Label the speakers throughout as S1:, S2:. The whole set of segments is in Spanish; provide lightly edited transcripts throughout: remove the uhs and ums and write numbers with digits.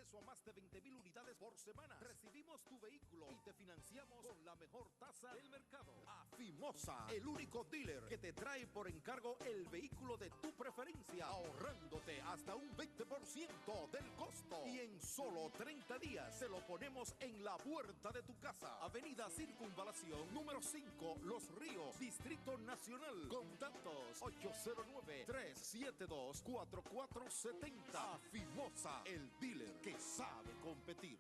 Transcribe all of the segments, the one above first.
S1: acceso a más de 20,000 unidades por semana. Recibimos tu vehículo y te financiamos con la mejor tasa del mercado. Afimosa, el único dealer que te trae por encargo el vehículo de tu preferencia, ahorrándote hasta un 20% del costo. Y en solo 30 días se lo ponemos en la puerta de tu casa. Avenida Circunvalación, número 5, Los Ríos, Distrito Nacional. Contactos 809-372-4470. Afimosa, el dealer que sabe competir.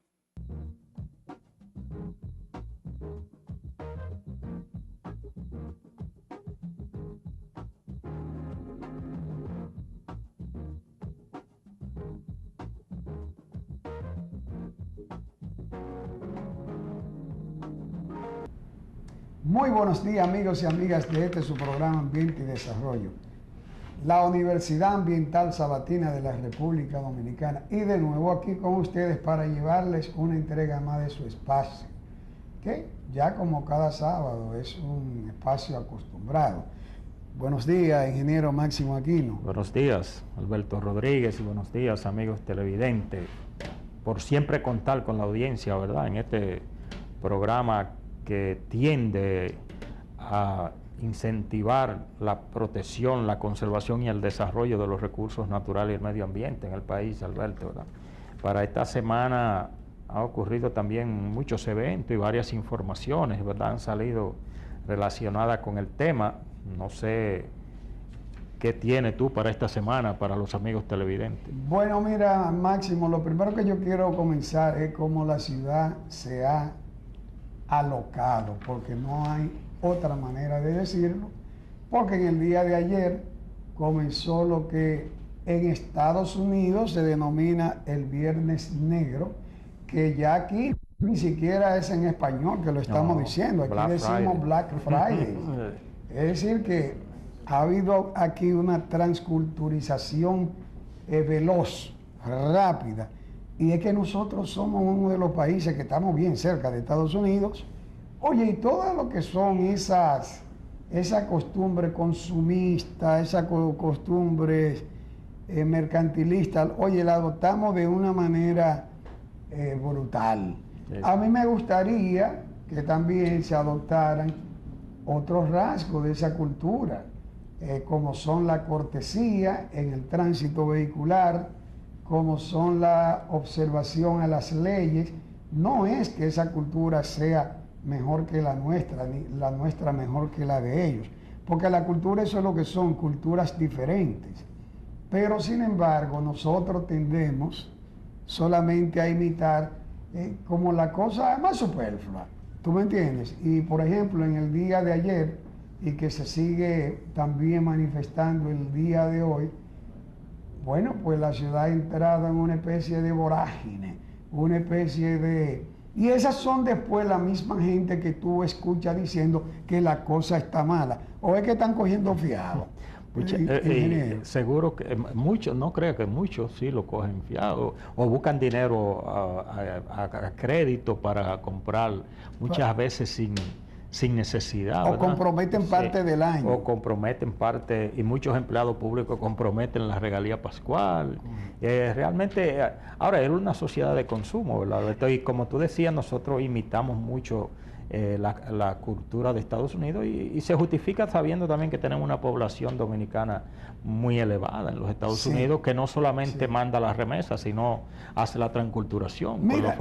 S2: Muy buenos días, amigos y amigas de este su programa Ambiente y Desarrollo. La Universidad Ambiental Sabatina de la República Dominicana, y de nuevo aquí con ustedes para llevarles una entrega más de su espacio, que ya como cada sábado es un espacio acostumbrado. Buenos días, ingeniero Máximo Aquino.
S3: Buenos días, Alberto Rodríguez, y buenos días, amigos televidentes. Por siempre contar con la audiencia, ¿verdad?, en este programa que tiende a incentivar la protección, la conservación y el desarrollo de los recursos naturales y el medio ambiente en el país, Alberto, ¿verdad? Para esta semana ha ocurrido también muchos eventos y varias informaciones, ¿verdad?, han salido relacionadas con el tema. No sé qué tienes tú para esta semana, para los amigos televidentes.
S2: Bueno, mira, Máximo, lo primero que yo quiero comenzar es cómo la ciudad se ha alocado, porque no hay otra manera de decirlo, porque en el día de ayer comenzó lo que en Estados Unidos se denomina el Viernes Negro, que ya aquí ni siquiera es en español que lo estamos diciendo, aquí decimos Black Friday. Es decir que ha habido aquí una transculturización veloz, rápida, y es que nosotros somos uno de los países que estamos bien cerca de Estados Unidos. Oye, y todo lo que son esa costumbre consumista, esa costumbre mercantilista, oye, la adoptamos de una manera brutal. Sí. A mí me gustaría que también se adoptaran otros rasgos de esa cultura, como son la cortesía en el tránsito vehicular, como son la observación a las leyes. No es que esa cultura sea mejor que la nuestra, ni la nuestra mejor que la de ellos, porque la cultura, eso es lo que son, culturas diferentes. Pero sin embargo, nosotros tendemos solamente a imitar como la cosa más superflua, ¿tú me entiendes? Y por ejemplo, en el día de ayer, y que se sigue también manifestando el día de hoy, bueno, pues la ciudad ha entrado en una especie de vorágine, una especie de... Y esas son después la misma gente que tú escuchas diciendo que la cosa está mala, o es que están cogiendo fiado.
S3: Seguro que muchos, no creo que muchos sí lo cogen fiado, o buscan dinero a crédito para comprar, muchas veces sin necesidad,
S2: o
S3: ¿verdad?
S2: Comprometen parte del año.
S3: O comprometen parte, y muchos empleados públicos comprometen la regalía pascual. Realmente, ahora es una sociedad de consumo, ¿verdad? Y como tú decías, nosotros imitamos mucho la cultura de Estados Unidos y se justifica sabiendo también que tenemos una población dominicana muy elevada en los Estados Unidos, que no solamente manda las remesas, sino hace la transculturación.
S2: Mira,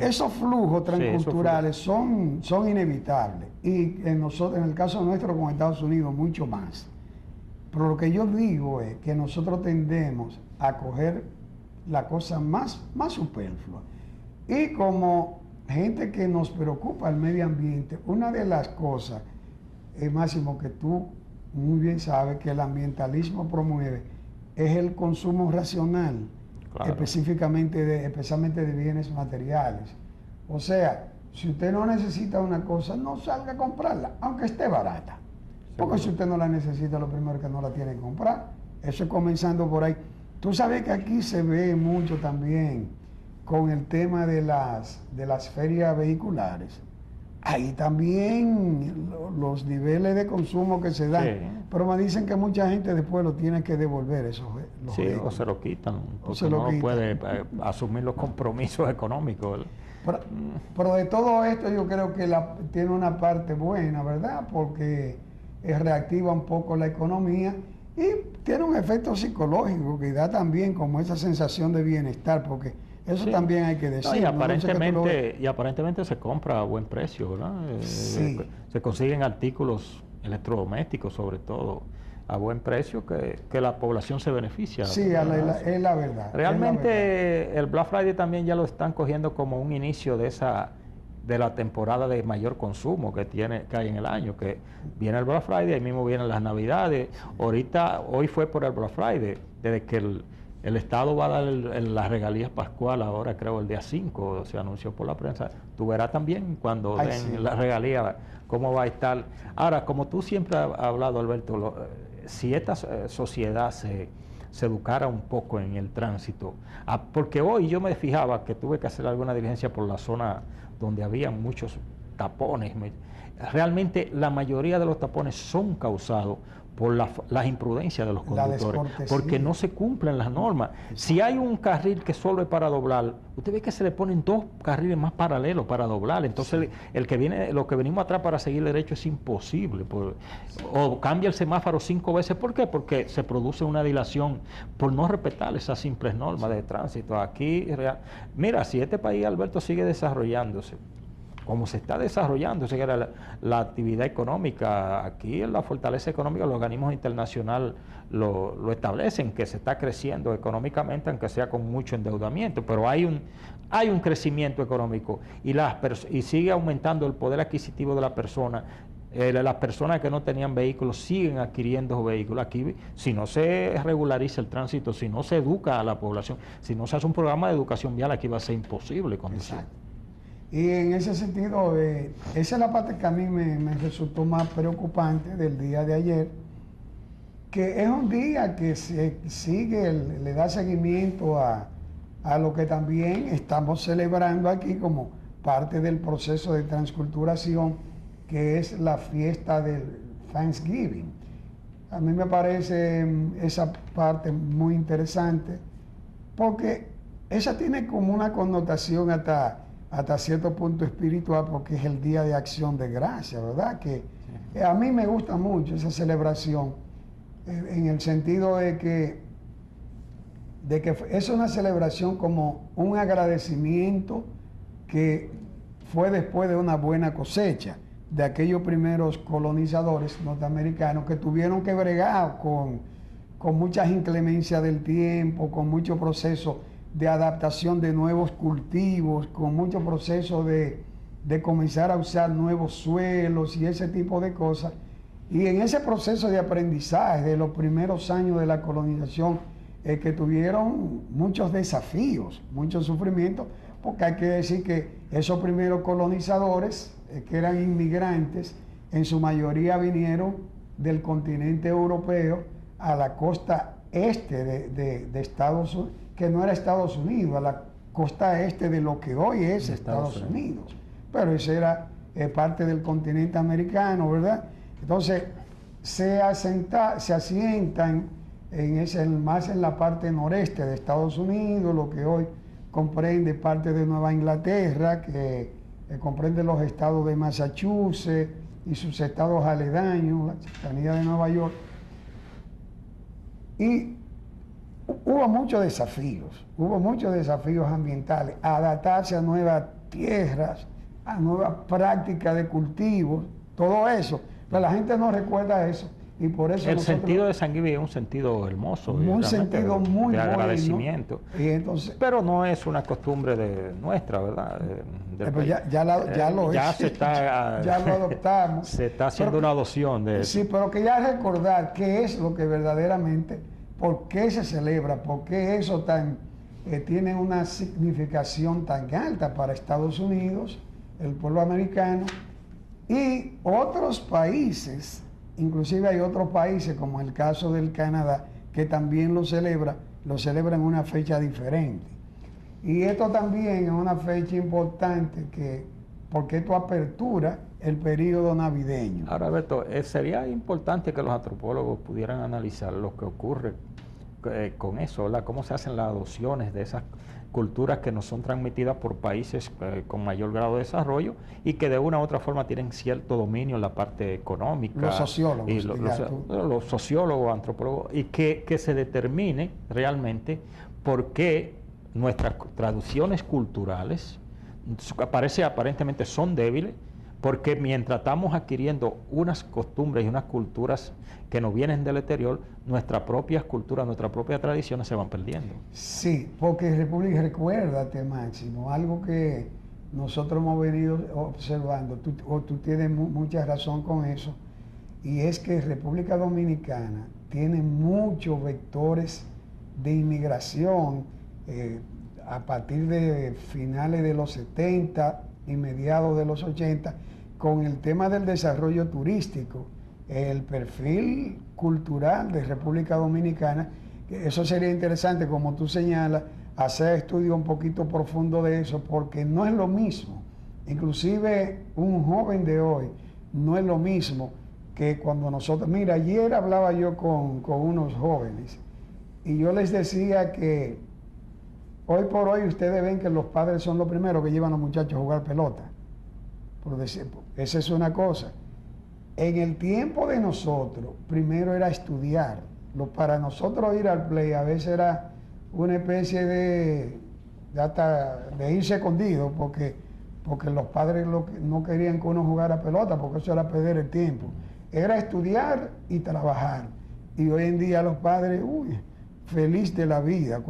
S2: esos flujos transculturales son inevitables, y en el caso nuestro con Estados Unidos mucho más. Pero lo que yo digo es que nosotros tendemos a coger la cosa más superflua, y como gente que nos preocupa el medio ambiente, una de las cosas, Máximo, que tú muy bien sabes que el ambientalismo promueve, es el consumo racional, claro, especialmente de bienes materiales. O sea, si usted no necesita una cosa, no salga a comprarla, aunque esté barata. Porque si usted no la necesita, lo primero que no la tiene que comprar. Eso es comenzando por ahí. Tú sabes que aquí se ve mucho también con el tema de las ferias vehiculares. ahí también los niveles de consumo que se dan.
S3: Sí.
S2: Pero me dicen que mucha gente después lo tiene que devolver los
S3: Sí, o
S2: vehículos.
S3: se lo quitan, porque
S2: se lo
S3: no
S2: quitan.
S3: puede asumir los compromisos económicos.
S2: Pero de todo esto yo creo que tiene una parte buena, ¿verdad? Porque reactiva un poco la economía y tiene un efecto psicológico que da también como esa sensación de bienestar, porque eso
S3: Sí.
S2: también hay que
S3: No,
S2: decir.
S3: y,
S2: ¿no? No sé qué tú lo ves.
S3: aparentemente se compra a buen precio, ¿verdad?
S2: Sí.
S3: Se consiguen artículos electrodomésticos, sobre todo, a buen precio que la población se beneficia.
S2: Sí,
S3: ¿verdad?
S2: es la verdad.
S3: Realmente el Black Friday también ya lo están cogiendo como un inicio de la temporada de mayor consumo que hay en el año, que viene el Black Friday, ahí mismo vienen las Navidades. Hoy fue por el Black Friday, desde que el Estado va a dar las regalías pascuales ahora, creo, el día 5, se anunció por la prensa. Tú verás también cuando den
S2: sí.
S3: las regalías, cómo va a estar. Ahora, como tú siempre has hablado, Alberto, si esta sociedad se educara un poco en el tránsito, porque hoy yo me fijaba que tuve que hacer alguna diligencia por la zona donde había muchos tapones. Realmente la mayoría de los tapones son causados por las imprudencias de los conductores, porque no se cumplen las normas. Si hay un carril que solo es para doblar, usted ve que se le ponen 2 carriles más paralelos para doblar, entonces lo que venimos atrás para seguir derecho es imposible, o cambia el semáforo 5 veces. ¿Por qué? Porque se produce una dilación por no respetar esas simples normas de tránsito. Aquí, mira, si este país, Alberto, sigue desarrollándose como se está desarrollando la actividad económica, aquí la fortaleza económica, los organismos internacionales lo establecen, que se está creciendo económicamente, aunque sea con mucho endeudamiento, pero hay un crecimiento económico y sigue aumentando el poder adquisitivo de la persona. Las personas que no tenían vehículos siguen adquiriendo vehículos. Aquí, si no se regulariza el tránsito, si no se educa a la población, si no se hace un programa de educación vial, aquí va a ser imposible conducir.
S2: Exacto. Y en ese sentido, esa es la parte que a mí me resultó más preocupante del día de ayer, que es un día que se le da seguimiento a lo que también estamos celebrando aquí como parte del proceso de transculturación, que es la fiesta del Thanksgiving. A mí me parece esa parte muy interesante, porque esa tiene como una connotación hasta cierto punto espiritual, porque es el Día de Acción de Gracias, ¿verdad? Que a mí me gusta mucho esa celebración, en el sentido de que es una celebración como un agradecimiento que fue después de una buena cosecha de aquellos primeros colonizadores norteamericanos que tuvieron que bregar con muchas inclemencias del tiempo, con mucho proceso de adaptación de nuevos cultivos, con mucho proceso de comenzar a usar nuevos suelos y ese tipo de cosas. Y en ese proceso de aprendizaje de los primeros años de la colonización, que tuvieron muchos desafíos, muchos sufrimientos, porque hay que decir que esos primeros colonizadores, que eran inmigrantes, en su mayoría vinieron del continente europeo a la costa este de Estados Unidos, que no era Estados Unidos, a la costa este de lo que hoy es Estados Unidos. Pero eso era parte del continente americano, ¿verdad? Entonces, se asientan más en la parte noreste de Estados Unidos, lo que hoy comprende parte de Nueva Inglaterra, que comprende los estados de Massachusetts y sus estados aledaños, la cercanía de Nueva York. Y hubo muchos desafíos ambientales, adaptarse a nuevas tierras, a nuevas prácticas de cultivo, todo eso. Pero la gente no recuerda eso. Y por eso
S3: el sentido de Thanksgiving es un sentido hermoso,
S2: un sentido muy
S3: de
S2: bueno,
S3: agradecimiento.
S2: Y entonces,
S3: pero no es una costumbre nuestra, ¿verdad?
S2: Pues ya lo adoptamos.
S3: Se está haciendo una adopción de eso.
S2: Sí, pero que ya recordar qué es lo que verdaderamente, por qué se celebra, por qué eso tiene una significación tan alta para Estados Unidos, el pueblo americano y otros países. Inclusive hay otros países, como el caso del Canadá, que también lo celebran en una fecha diferente. Y esto también es una fecha importante que porque esto apertura el periodo navideño.
S3: Ahora, Alberto, sería importante que los antropólogos pudieran analizar lo que ocurre con eso, ¿verdad? Cómo se hacen las adopciones de esas culturas que nos son transmitidas por países con mayor grado de desarrollo y que de una u otra forma tienen cierto dominio en la parte económica.
S2: Los sociólogos.
S3: Y los sociólogos, antropólogos, y que se determine realmente por qué nuestras traducciones culturales aparentemente son débiles, porque mientras estamos adquiriendo unas costumbres y unas culturas que nos vienen del exterior, nuestras propias culturas, nuestras propias tradiciones se van perdiendo.
S2: Sí, porque República, recuérdate, Máximo, algo que nosotros hemos venido observando, tú tienes mucha razón con eso, y es que República Dominicana tiene muchos vectores de inmigración a partir de finales de los 70 y mediados de los 80, con el tema del desarrollo turístico, el perfil cultural de República Dominicana. Eso sería interesante, como tú señalas, hacer estudio un poquito profundo de eso, porque no es lo mismo. Inclusive un joven de hoy no es lo mismo que cuando nosotros... Mira, ayer hablaba yo con unos jóvenes y yo les decía que hoy por hoy ustedes ven que los padres son los primeros que llevan a los muchachos a jugar pelota. Por decir, esa es una cosa. En el tiempo de nosotros, primero era estudiar. Para nosotros ir al play a veces era una especie de irse escondido, porque los padres no querían que uno jugara pelota, porque eso era perder el tiempo. Era estudiar y trabajar. Y hoy en día los padres, feliz de la vida,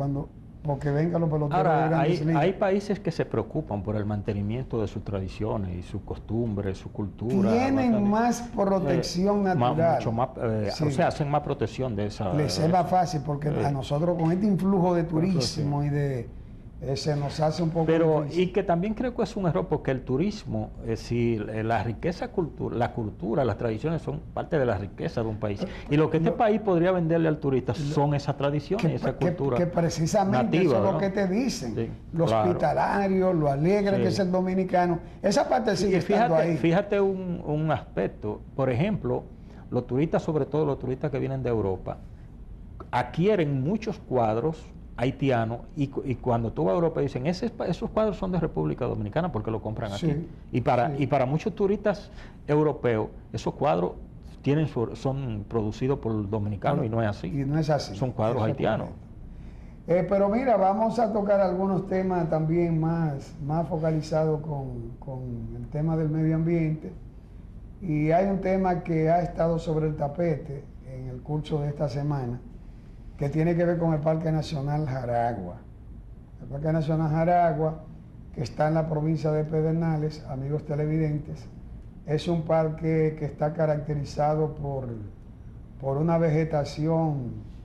S2: porque vengan los peloteros de grandes ligas.
S3: Hay países que se preocupan por el mantenimiento de sus tradiciones y sus costumbres, su cultura.
S2: Tienen más protección natural.
S3: Mucho más,
S2: sí.
S3: O sea, hacen más protección de esa...
S2: Les es más fácil, porque a nosotros con este influjo de turismo y de... se nos hace un poco difícil.
S3: Y que también creo que es un error, porque el turismo, la riqueza, la cultura, las tradiciones son parte de la riqueza de un país. Y lo que este país podría venderle al turista son esas tradiciones, esa cultura
S2: que precisamente nativa, eso es lo que te dicen. Sí, lo hospitalario, lo alegre que es el dominicano. Esa parte sigue estando ahí.
S3: Fíjate un aspecto. Por ejemplo, los turistas, sobre todo los turistas que vienen de Europa, adquieren muchos cuadros haitiano, y cuando tú vas a Europa dicen, esos cuadros son de República Dominicana porque lo compran aquí.
S2: Sí,
S3: y para muchos turistas europeos, esos cuadros son producidos por dominicanos, y no es así.
S2: Y no es así.
S3: Son cuadros haitianos.
S2: Pero mira, vamos a tocar algunos temas también más focalizados con el tema del medio ambiente. Y hay un tema que ha estado sobre el tapete en el curso de esta semana, que tiene que ver con el Parque Nacional Jaragua. El Parque Nacional Jaragua, que está en la provincia de Pedernales, amigos televidentes, es un parque que está caracterizado por una vegetación,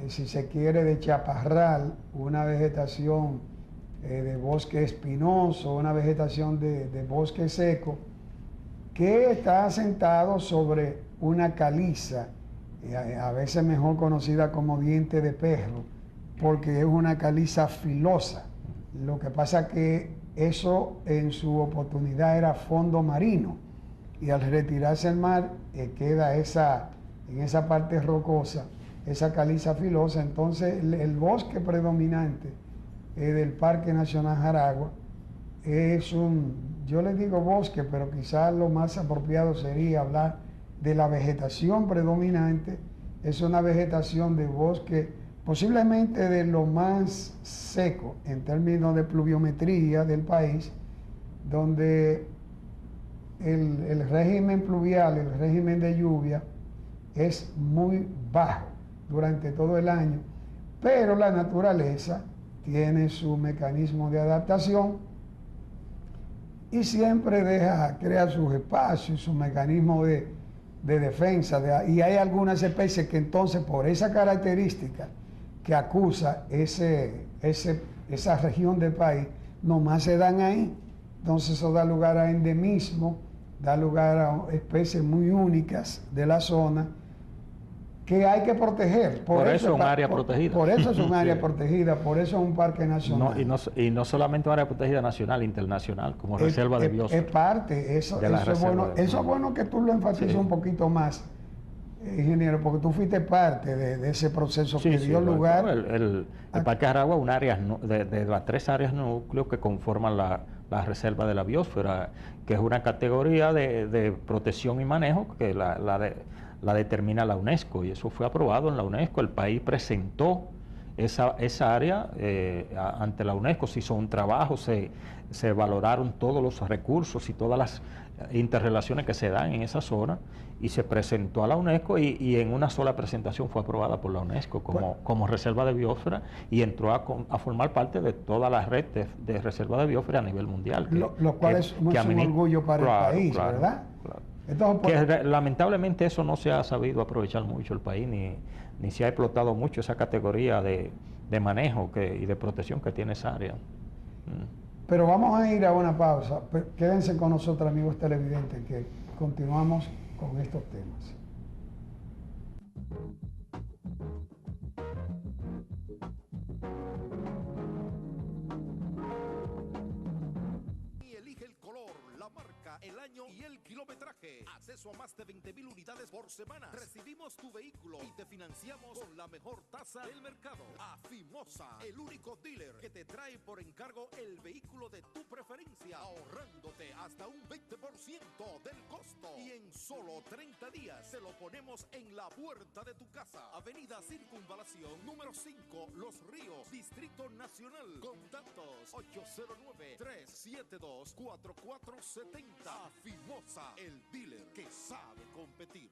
S2: si se quiere, de chaparral, una vegetación de bosque espinoso, una vegetación de bosque seco, que está asentado sobre una caliza, a veces mejor conocida como diente de perro, porque es una caliza filosa. Lo que pasa que eso en su oportunidad era fondo marino, y al retirarse el mar queda en esa parte rocosa, esa caliza filosa. Entonces el bosque predominante del Parque Nacional Jaragua es yo le digo bosque, pero quizás lo más apropiado sería hablar de la vegetación predominante. Es una vegetación de bosque posiblemente de lo más seco en términos de pluviometría del país, donde el régimen pluvial, el régimen de lluvia, es muy bajo durante todo el año, pero la naturaleza tiene su mecanismo de adaptación y siempre crea sus espacios, su mecanismo de defensa, y hay algunas especies que entonces, por esa característica que acusa esa región del país, nomás se dan ahí. Entonces eso da lugar a endemismo, da lugar a especies muy únicas de la zona, que hay que proteger.
S3: Por eso es un área protegida.
S2: Por eso es un área
S3: Sí.
S2: protegida, por eso es un parque nacional.
S3: Y no solamente un área protegida nacional, internacional, como reserva de biosfera.
S2: Es parte, eso es bueno. Eso es bueno que tú lo enfatices un poquito más, ingeniero, porque tú fuiste parte de ese proceso que dio lugar.
S3: El Parque Jaragua es un área de las 3 áreas núcleo que conforman la reserva de la biosfera, que es una categoría de protección y manejo que la determina la UNESCO, y eso fue aprobado en la UNESCO. El país presentó esa área ante la UNESCO, se hizo un trabajo, se valoraron todos los recursos y todas las interrelaciones que se dan en esa zona, y se presentó a la UNESCO, y en una sola presentación fue aprobada por la UNESCO como reserva de biosfera, y entró a formar parte de toda la red de reserva de biosfera a nivel mundial.
S2: Lo cual es un orgullo para el país, ¿verdad?
S3: Claro.
S2: Entonces,
S3: lamentablemente eso no se ha sabido aprovechar mucho el país, ni se ha explotado mucho esa categoría de manejo y de protección que tiene esa área.
S2: Pero vamos a ir a una pausa. Quédense con nosotros, amigos televidentes, que continuamos con estos temas.
S1: Y elige el color, la marca, el año y el kilometraje. Acceso a más de 20,000 unidades por semana. Recibimos tu vehículo y te financiamos con la mejor tasa del mercado. Afimosa, el único dealer que te trae por encargo el vehículo de tu preferencia, ahorrándote hasta un 20% del costo. Y en solo 30 días se lo ponemos en la puerta de tu casa. Avenida Circunvalación, número 5, Los Ríos, Distrito Nacional. Contactos 809-372-4470. Afimosa, el dealer que sabe competir.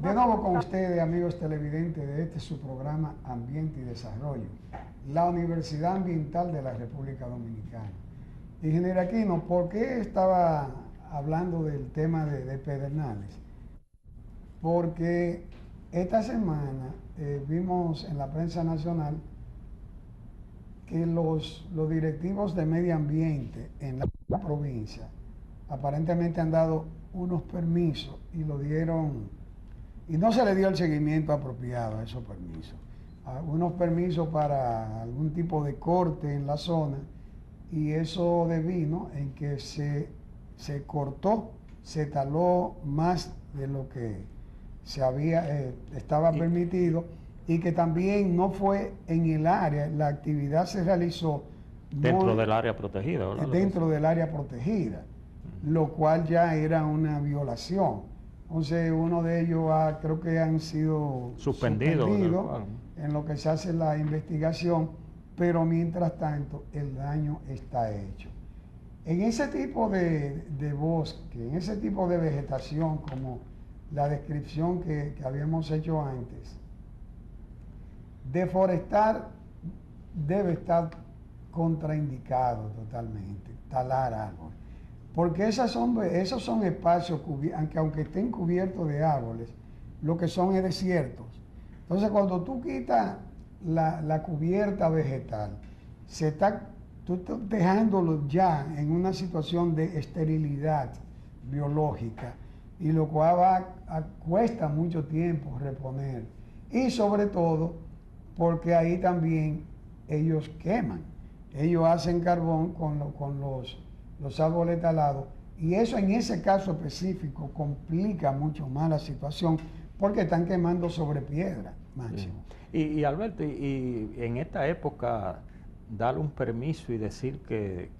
S2: De nuevo con ustedes, amigos televidentes, de este su programa Ambiente y Desarrollo, la Universidad Ambiental de la República Dominicana. Ingeniero Aquino, ¿por qué estaba hablando del tema de Pedernales? Porque esta semana vimos en la prensa nacional que los directivos de medio ambiente en la provincia aparentemente han dado unos permisos y lo dieron, y no se le dio el seguimiento apropiado a esos permisos. Unos permisos para algún tipo de corte en la zona, y eso devino en que se cortó, se taló más de lo que estaba permitido, y que también no fue en el área, la actividad se realizó
S3: dentro del área protegida, ¿verdad?
S2: Dentro del área protegida, lo cual ya era una violación. Entonces uno de ellos creo que han sido suspendidos en lo que se hace la investigación, pero mientras tanto el daño está hecho. En ese tipo de bosque, en ese tipo de vegetación, como la descripción que habíamos hecho antes, deforestar debe estar contraindicado totalmente, talar árboles. Porque esos son espacios, aunque estén cubiertos de árboles, lo que son es desiertos. Entonces, cuando tú quitas la cubierta vegetal, tú estás dejándolo ya en una situación de esterilidad biológica, y lo cual cuesta mucho tiempo reponer. Y sobre todo, porque ahí también ellos queman. Ellos hacen carbón con los árboles talados, y eso en ese caso específico complica mucho más la situación, porque están quemando sobre piedra, Máximo.
S3: Sí. Y Alberto, y en esta época, darle un permiso y decir que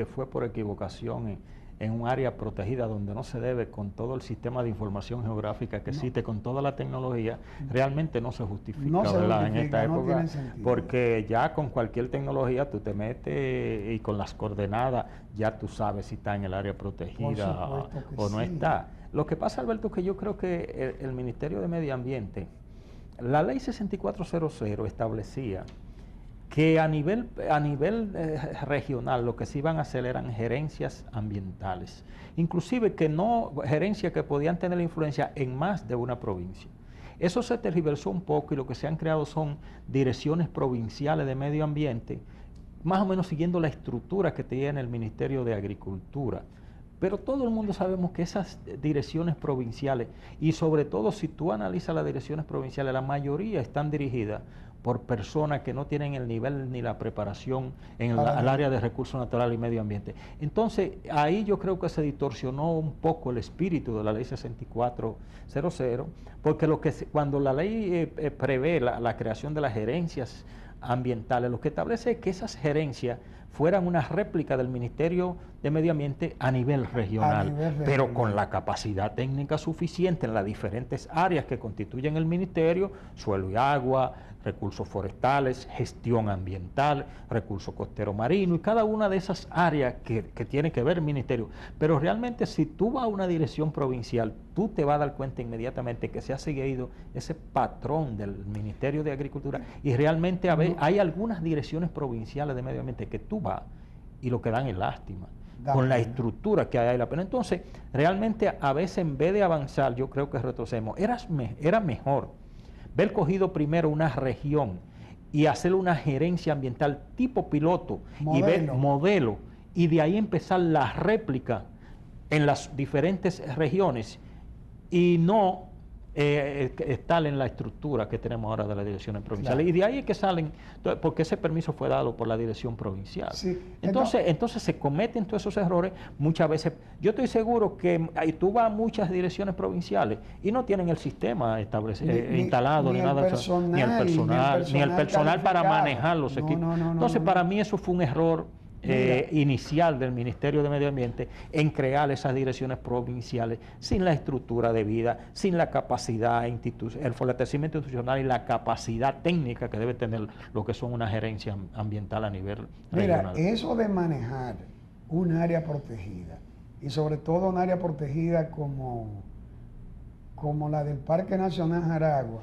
S3: fue por equivocación en un área protegida donde no se debe, con todo el sistema de información geográfica que existe, con toda la tecnología, realmente no se justifica, ¿verdad? En esta época, porque ya con cualquier tecnología tú te metes y con las coordenadas ya tú sabes si está en el área protegida o no está. Lo que pasa, Alberto, es que yo creo que el Ministerio de Medio Ambiente, la ley 6400 establecía que a nivel regional lo que se iban a hacer eran gerencias ambientales, inclusive gerencias que podían tener influencia en más de una provincia. Eso se tergiversó un poco y lo que se han creado son direcciones provinciales de medio ambiente, más o menos siguiendo la estructura que tiene el Ministerio de Agricultura. Pero todo el mundo sabemos que esas direcciones provinciales, y sobre todo si tú analizas las direcciones provinciales, la mayoría están dirigidas por personas que no tienen el nivel ni la preparación en el área de recursos naturales y medio ambiente. Entonces, ahí yo creo que se distorsionó un poco el espíritu de la ley 6400, porque cuando la ley prevé la creación de las gerencias ambientales, lo que establece es que esas gerencias fueran una réplica del Ministerio de Medio Ambiente a nivel regional, pero con la capacidad técnica suficiente en las diferentes áreas que constituyen el ministerio: suelo y agua, recursos forestales, gestión ambiental, recursos costero marino, y cada una de esas áreas que tiene que ver el ministerio. Pero realmente si tú vas a una dirección provincial, tú te vas a dar cuenta inmediatamente que se ha seguido ese patrón del Ministerio de Agricultura, y realmente hay algunas direcciones provinciales de medio ambiente que tú vas y lo que dan es lástima con la estructura que hay la pena. Entonces, realmente a veces en vez de avanzar, yo creo que retrocedemos. Era mejor ver cogido primero una región y hacer una gerencia ambiental tipo piloto y ver modelo, y de ahí empezar la réplica en las diferentes regiones, y no estar en la estructura que tenemos ahora de las direcciones provinciales. Claro. Y de ahí es que salen, porque ese permiso fue dado por la dirección provincial. Sí. Entonces se cometen todos esos errores muchas veces. Yo estoy seguro que tú vas a muchas direcciones provinciales y no tienen el sistema instalado, ni nada de eso, ni el personal para manejar los equipos. Entonces, para mí eso fue un error inicial del Ministerio de Medio Ambiente en crear esas direcciones provinciales sin la estructura debida, sin la capacidad el fortalecimiento institucional y la capacidad técnica que debe tener lo que son una gerencia ambiental a nivel regional.
S2: Mira, eso de manejar un área protegida, y sobre todo un área protegida como la del Parque Nacional Jaragua,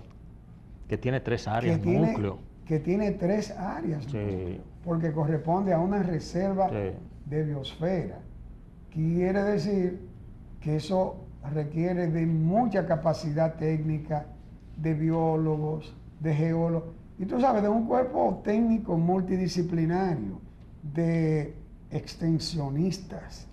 S3: que tiene 3 áreas núcleo.
S2: Que tiene 3 áreas, sí, porque corresponde a una reserva, sí, de biosfera. Quiere decir que eso requiere de mucha capacidad técnica, de biólogos, de geólogos, y tú sabes, de un cuerpo técnico multidisciplinario, de extensionistas,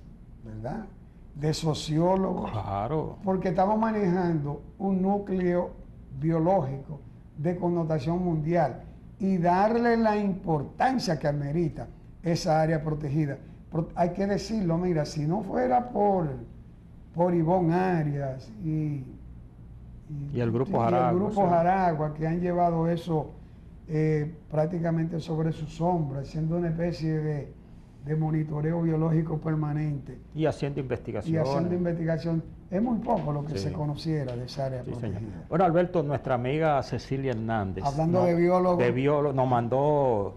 S2: ¿verdad?, de sociólogos,
S3: claro,
S2: porque estamos manejando un núcleo biológico de connotación mundial, y darle la importancia que amerita esa área protegida. Pero hay que decirlo, mira, si no fuera por Ivonne Arias y
S3: el Grupo Jaragua,
S2: que han llevado eso prácticamente sobre sus hombros, haciendo una especie de monitoreo biológico permanente.
S3: Y haciendo investigación.
S2: Es muy poco lo que se conociera de esa área protegida.
S3: Señor. Bueno, Alberto, nuestra amiga Cecilia Hernández,
S2: hablando de biólogos,
S3: nos mandó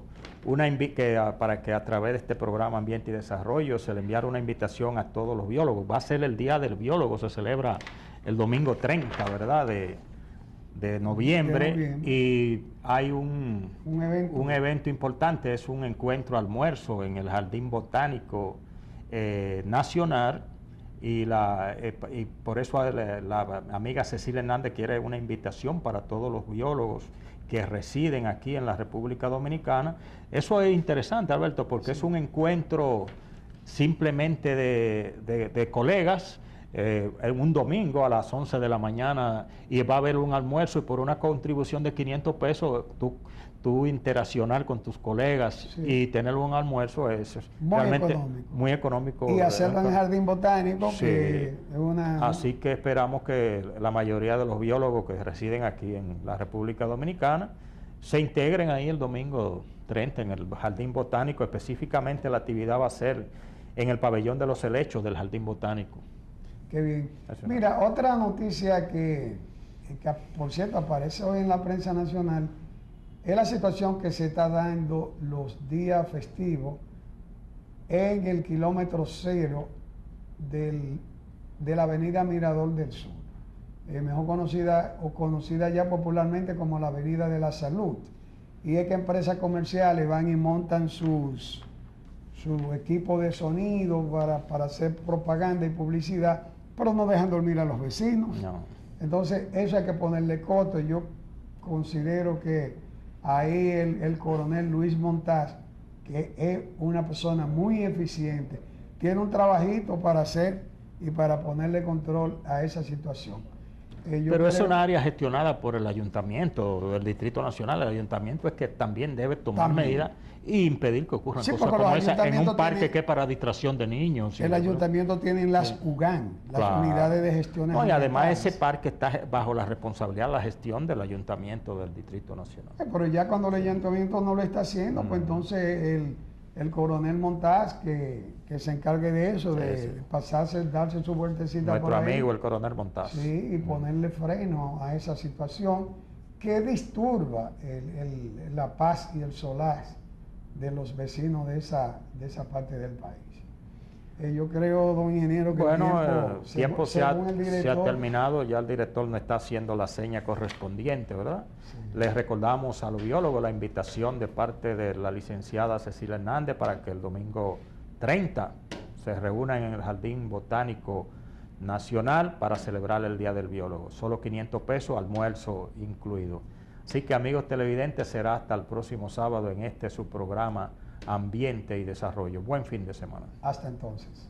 S3: para que a través de este programa Ambiente y Desarrollo se le enviara una invitación a todos los biólogos. Va a ser el Día del Biólogo, se celebra el domingo 30, ¿verdad?, de noviembre, y hay un evento importante, es un encuentro almuerzo en el Jardín Botánico Nacional, y por eso la amiga Cecilia Hernández quiere una invitación para todos los biólogos que residen aquí en la República Dominicana. Eso es interesante, Alberto, porque sí, es un encuentro simplemente de colegas, un domingo a las 11 de la mañana, y va a haber un almuerzo, y por una contribución de 500 pesos tú interaccionar con tus colegas, sí, y tener un almuerzo es realmente muy económico.
S2: Y hacerlo en el Jardín Botánico,
S3: sí,
S2: que es
S3: Así que esperamos que la mayoría de los biólogos que residen aquí en la República Dominicana se integren ahí el domingo 30 en el Jardín Botánico. Específicamente la actividad va a ser en el pabellón de los helechos del Jardín Botánico.
S2: Qué bien. Mira, otra noticia que por cierto aparece hoy en la prensa nacional es la situación que se está dando los días festivos en el kilómetro 0 de la avenida Mirador del Sur, mejor conocida ya popularmente como la Avenida de la Salud. y es que empresas comerciales van y montan su equipo de sonido para hacer propaganda y publicidad, pero no dejan dormir a los vecinos.
S3: No.
S2: Entonces, eso hay que ponerle coto. Yo considero que ahí el coronel Luis Montaz, que es una persona muy eficiente, tiene un trabajito para hacer y para ponerle control a esa situación.
S3: Pero es una área gestionada por el ayuntamiento del Distrito Nacional. El ayuntamiento es que también debe tomar medidas e impedir que ocurran cosas como esa en un parque que es para distracción de niños.
S2: El ayuntamiento tiene las UGAN, las unidades de gestión.
S3: No, y además ese parque está bajo la responsabilidad de la gestión del ayuntamiento del Distrito Nacional.
S2: Pero ya cuando el ayuntamiento no lo está haciendo, pues entonces el coronel Montaz que se encargue de eso, de pasarse, darse su vueltecita
S3: Nuestro
S2: por ahí.
S3: amigo el coronel Montaz.
S2: Sí, y ponerle freno a esa situación que disturba la paz y el solaz de los vecinos de esa parte del país. Yo creo, don ingeniero, que
S3: el tiempo se ha
S2: director,
S3: terminado, ya el director no está haciendo la seña correspondiente, ¿verdad? Sí. Les recordamos a los biólogos la invitación de parte de la licenciada Cecilia Hernández para que el domingo 30 se reúnan en el Jardín Botánico Nacional para celebrar el Día del Biólogo. Solo 500 pesos, almuerzo incluido. Así que, amigos televidentes, será hasta el próximo sábado en su programa Ambiente y Desarrollo. Buen fin de semana.
S2: Hasta entonces.